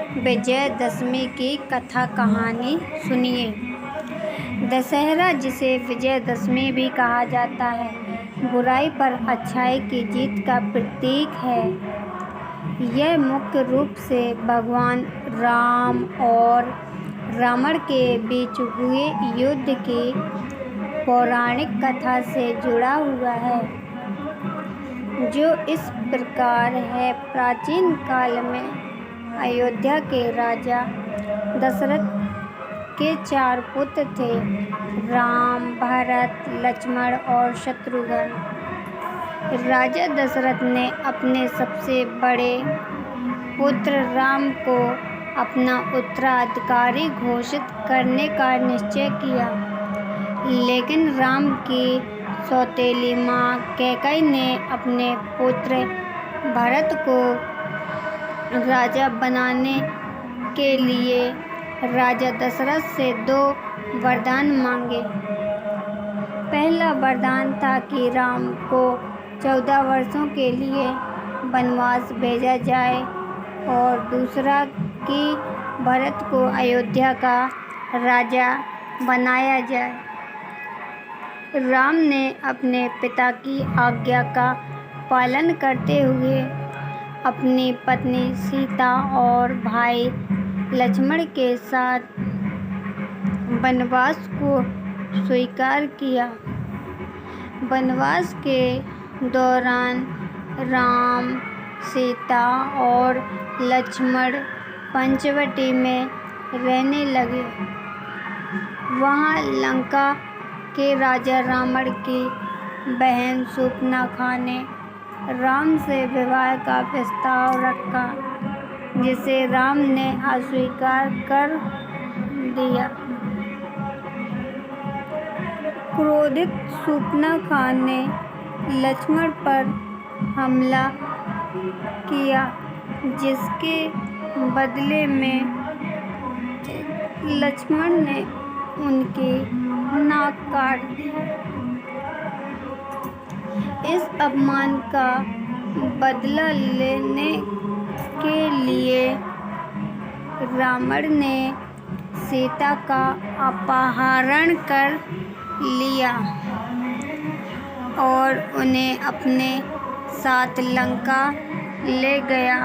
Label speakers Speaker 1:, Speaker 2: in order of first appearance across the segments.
Speaker 1: विजयदशमी की कथा कहानी सुनिए। दशहरा, जिसे विजयदशमी भी कहा जाता है, बुराई पर अच्छाई की जीत का प्रतीक है। यह मुख्य रूप से भगवान राम और रावण के बीच हुए युद्ध की पौराणिक कथा से जुड़ा हुआ है, जो इस प्रकार है। प्राचीन काल में अयोध्या के राजा दशरथ के 4 पुत्र थे, राम, भरत, लक्ष्मण और शत्रुघ्न। राजा दशरथ ने अपने सबसे बड़े पुत्र राम को अपना उत्तराधिकारी घोषित करने का निश्चय किया, लेकिन राम की सौतेली माँ कैकेयी ने अपने पुत्र भरत को राजा बनाने के लिए राजा दशरथ से 2 वरदान मांगे। पहला वरदान था कि राम को 14 वर्षों के लिए वनवास भेजा जाए, और दूसरा कि भरत को अयोध्या का राजा बनाया जाए। राम ने अपने पिता की आज्ञा का पालन करते हुए अपनी पत्नी सीता और भाई लक्ष्मण के साथ वनवास को स्वीकार किया। वनवास के दौरान राम, सीता और लक्ष्मण पंचवटी में रहने लगे। वहाँ लंका के राजा रावण की बहन शूर्पणखा ने राम से विवाह का प्रस्ताव रखा, जिसे राम ने अस्वीकार कर दिया। क्रोधित शूर्पणखा ने लक्ष्मण पर हमला किया, जिसके बदले में लक्ष्मण ने उनकी नाक काट दी। इस अपमान का बदला लेने के लिए रावण ने सीता का अपहरण कर लिया और उन्हें अपने साथ लंका ले गया।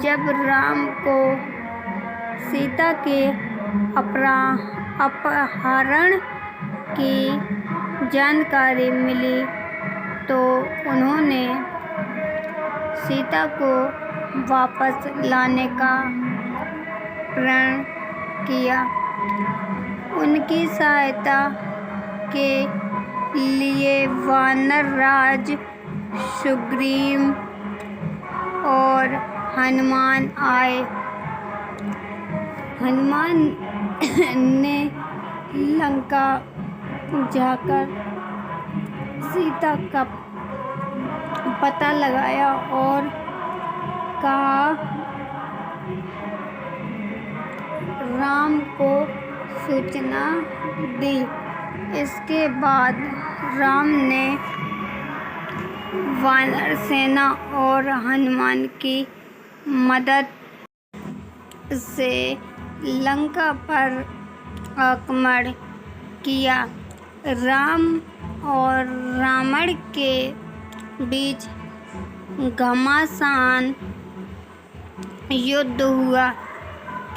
Speaker 1: जब राम को सीता के अपहरण की जानकारी मिली, तो उन्होंने सीता को वापस लाने का प्रण किया। उनकी सहायता के लिए वानर राज सुग्रीव और हनुमान आए। हनुमान ने लंका जाकर सीता का पता लगाया और कहा, राम को सूचना दी। इसके बाद राम ने वानर सेना और हनुमान की मदद से लंका पर आक्रमण किया। राम और रावण के बीच घमासान युद्ध हुआ।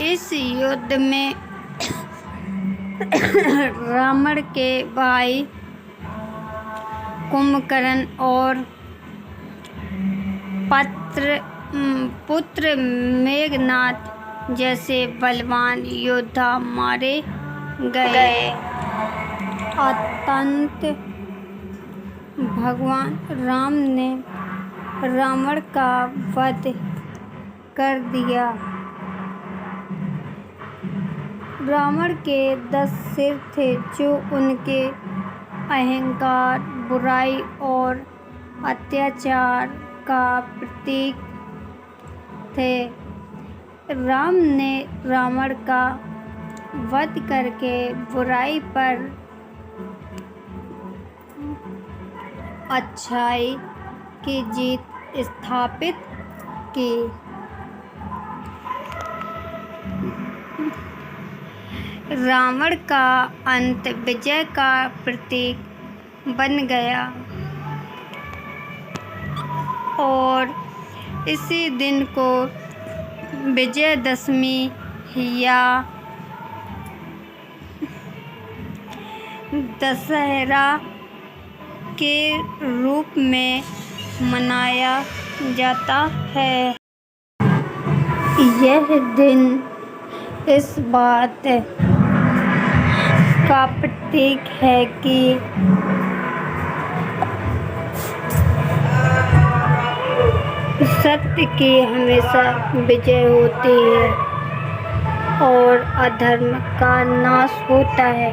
Speaker 1: इस युद्ध में रावण के भाई कुंभकर्ण और पुत्र मेघनाद जैसे बलवान योद्धा मारे गए। अंततः भगवान राम ने रावण का वध कर दिया। रावण के 10 सिर थे, जो उनके अहंकार, बुराई और अत्याचार का प्रतीक थे। राम ने रावण का वध करके बुराई पर अच्छाई की जीत स्थापित की। रावण का अंत विजय का प्रतीक बन गया और इसी दिन को विजयदशमी या दशहरा के रूप में मनाया जाता है। यह दिन इस बात का प्रतीक है कि सत्य की हमेशा विजय होती है और अधर्म का नाश होता है।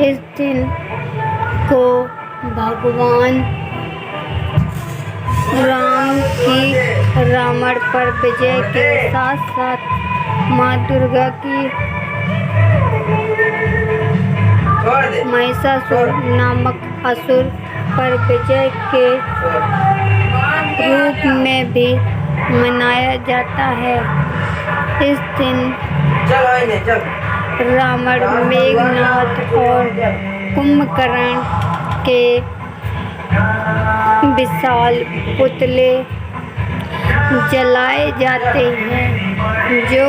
Speaker 1: इस दिन को भगवान राम की रावण पर विजय के साथ साथ माँ दुर्गा की महिषासुर नामक असुर पर विजय के रूप में भी मनाया जाता है। इस दिन रावण, मेघनाद और कुंभकर्ण के विशाल पुतले जलाए जाते हैं जो